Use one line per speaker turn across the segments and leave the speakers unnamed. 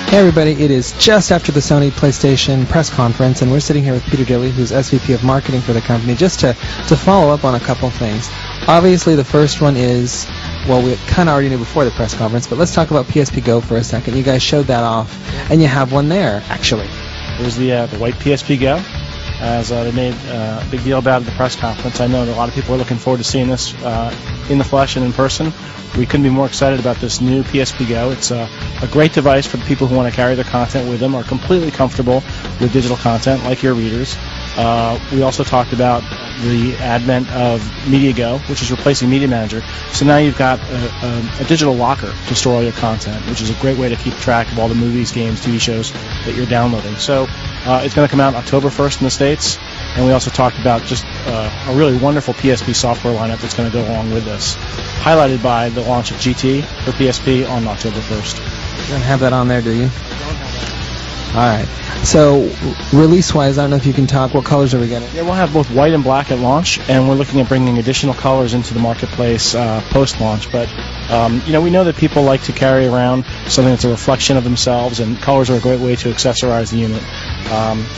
Hey everybody, it is just after the Sony PlayStation press conference, and we're sitting here with Peter Dilley, who's SVP of Marketing for the company, just to follow up on a couple things. Obviously, the first one is, well, we kind of already knew before the press conference, but let's talk about PSPGO for a second. You guys showed that off, and you have one there, actually.
There's the white PSPGO, as they made a big deal about at the press conference. I know that a lot of people are looking forward to seeing this in the flesh and in person. We couldn't be more excited about this new PSPGO. It's a great device for the people who want to carry their content with them, are completely comfortable with digital content, like your readers. We also talked about the advent of MediaGo, which is replacing Media Manager. So now you've got a digital locker to store all your content, which is a great way to keep track of all the movies, games, TV shows that you're downloading. So it's going to come out October 1st in the States. And we also talked about just a really wonderful PSP software lineup that's going to go along with this, highlighted by the launch of GT for PSP on October 1st.
You don't have that on there, do you? All right. So, release-wise, I don't know if you can talk. What colors are we getting?
Yeah, we'll have both white and black at launch, and we're looking at bringing additional colors into the marketplace post-launch. But we know that people like to carry around something that's a reflection of themselves, and colors are a great way to accessorize the unit.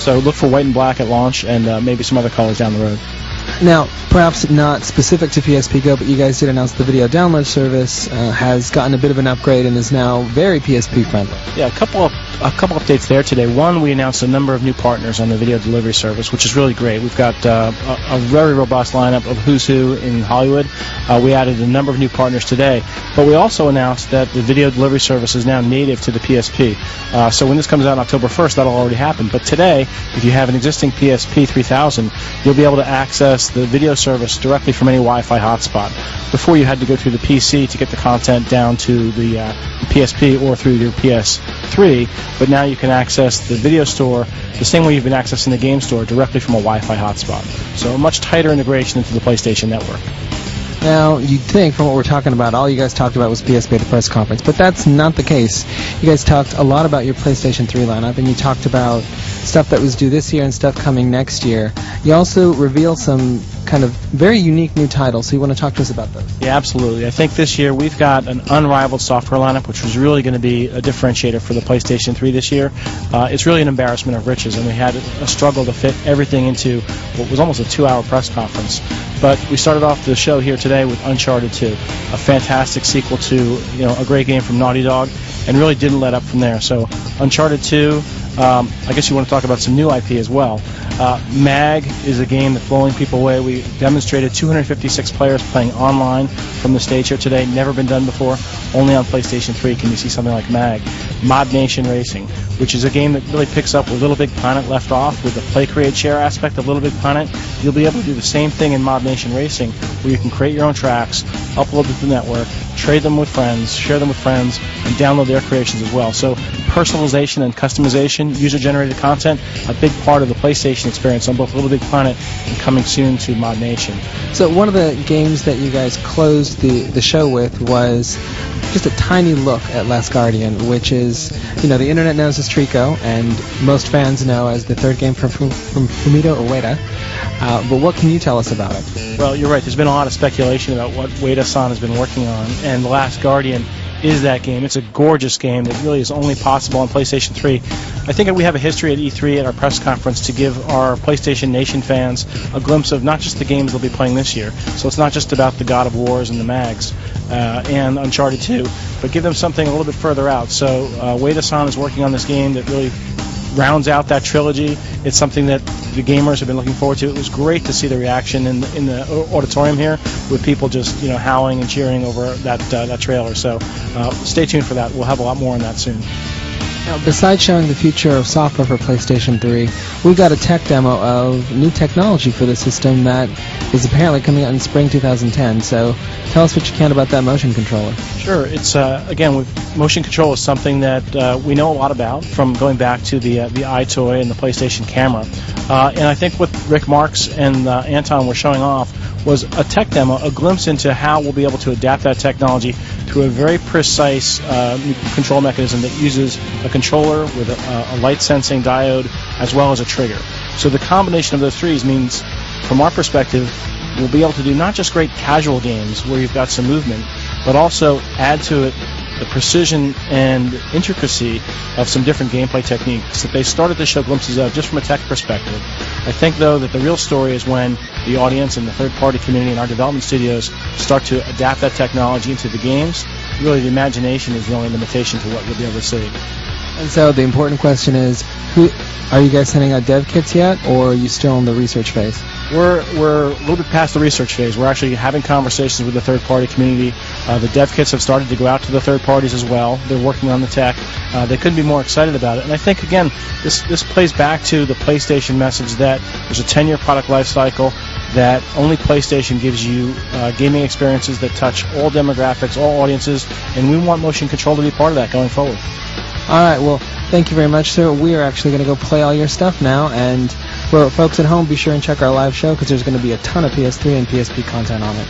So look for white and black at launch, and maybe some other colors down the road.
Now, perhaps not specific to PSPGO, but you guys did announce the video download service has gotten a bit of an upgrade and is now very PSP friendly.
Yeah, a couple updates there today. One, we announced a number of new partners on the video delivery service, which is really great. We've got a very robust lineup of who's who in Hollywood. We added a number of new partners today, but we also announced that the video delivery service is now native to the PSP. So when this comes out on October 1st, that'll already happen. But today, if you have an existing PSP 3000, you'll be able to access the video service directly from any Wi-Fi hotspot. Before, you had to go through the PC to get the content down to the PSP or through your PS3, but now you can access the video store the same way you've been accessing the game store directly from a Wi-Fi hotspot. So a much tighter integration into the PlayStation Network.
Now, you'd think from what we're talking about, all you guys talked about was PSP at the press conference, but that's not the case. You guys talked a lot about your PlayStation 3 lineup, and you talked about stuff that was due this year and stuff coming next year. You also revealed some kind of very unique new titles, so you want to talk to us about those?
Yeah, absolutely. I think this year we've got an unrivaled software lineup, which was really going to be a differentiator for the PlayStation 3 this year. It's really an embarrassment of riches, and we had a struggle to fit everything into what was almost a 2-hour press conference. But we started off the show here today with Uncharted 2, a fantastic sequel to a great game from Naughty Dog, and really didn't let up from there. So Uncharted 2, I guess you want to talk about some new IP as well. MAG is a game that's blowing people away. We demonstrated 256 players playing online from the stage here today. Never been done before. Only on PlayStation 3 can you see something like MAG. Mod Nation Racing, which is a game that really picks up where Little Big Planet left off with the play, create, share aspect of Little Big Planet. You'll be able to do the same thing in Mod Nation Racing, where you can create your own tracks, upload them to the network, trade them with friends, share them with friends, and download their creations as well. So personalization and customization, user-generated content, a big part of the PlayStation experience on both Little Big Planet and coming soon to Mod Nation.
So one of the games that you guys closed the show with was just a tiny look at Last Guardian, which is, the internet knows as Trico, and most fans know as the third game from Fumito Ueda. But what can you tell us about it?
Well, you're right. There's been a lot of speculation about what Ueda-san has been working on, and The Last Guardian is that game. It's a gorgeous game that really is only possible on PlayStation 3. I think we have a history at E3 at our press conference to give our PlayStation Nation fans a glimpse of not just the games they'll be playing this year. So it's not just about the God of Wars and the MAGs and Uncharted 2, but give them something a little bit further out. So Ueda-san is working on this game that really rounds out that trilogy. It's something that the gamers have been looking forward to. It was great to see the reaction in the auditorium here, with people just howling and cheering over that trailer. So stay tuned for that. We'll have a lot more on that soon.
Now, besides showing the future of software for PlayStation 3, we've got a tech demo of new technology for the system that is apparently coming out in spring 2010. So tell us what you can about that motion controller.
Sure. It's again, motion control is something that we know a lot about from going back to the iToy and the PlayStation camera. And I think what Rick Marks and Anton were showing off was a tech demo, a glimpse into how we'll be able to adapt that technology to a very precise control mechanism that uses a controller with a light sensing diode as well as a trigger. So the combination of those three means, from our perspective, we'll be able to do not just great casual games where you've got some movement, but also add to it the precision and intricacy of some different gameplay techniques that they started to show glimpses of just from a tech perspective. I think, though, that the real story is when the audience and the third-party community and our development studios start to adapt that technology into the games. Really, the imagination is the only limitation to what you'll be able to see.
And so the important question is, are you guys sending out dev kits yet, or are you still in the research phase?
We're a little bit past the research phase. We're actually having conversations with the third-party community. The dev kits have started to go out to the third parties as well. They're working on the tech. They couldn't be more excited about it. And I think, again, this plays back to the PlayStation message that there's a 10-year product life cycle, that only PlayStation gives you gaming experiences that touch all demographics, all audiences, and we want motion control to be part of that going forward.
All right, well, thank you very much, sir. We are actually going to go play all your stuff now, and for folks at home, be sure and check our live show because there's going to be a ton of PS3 and PSP content on it.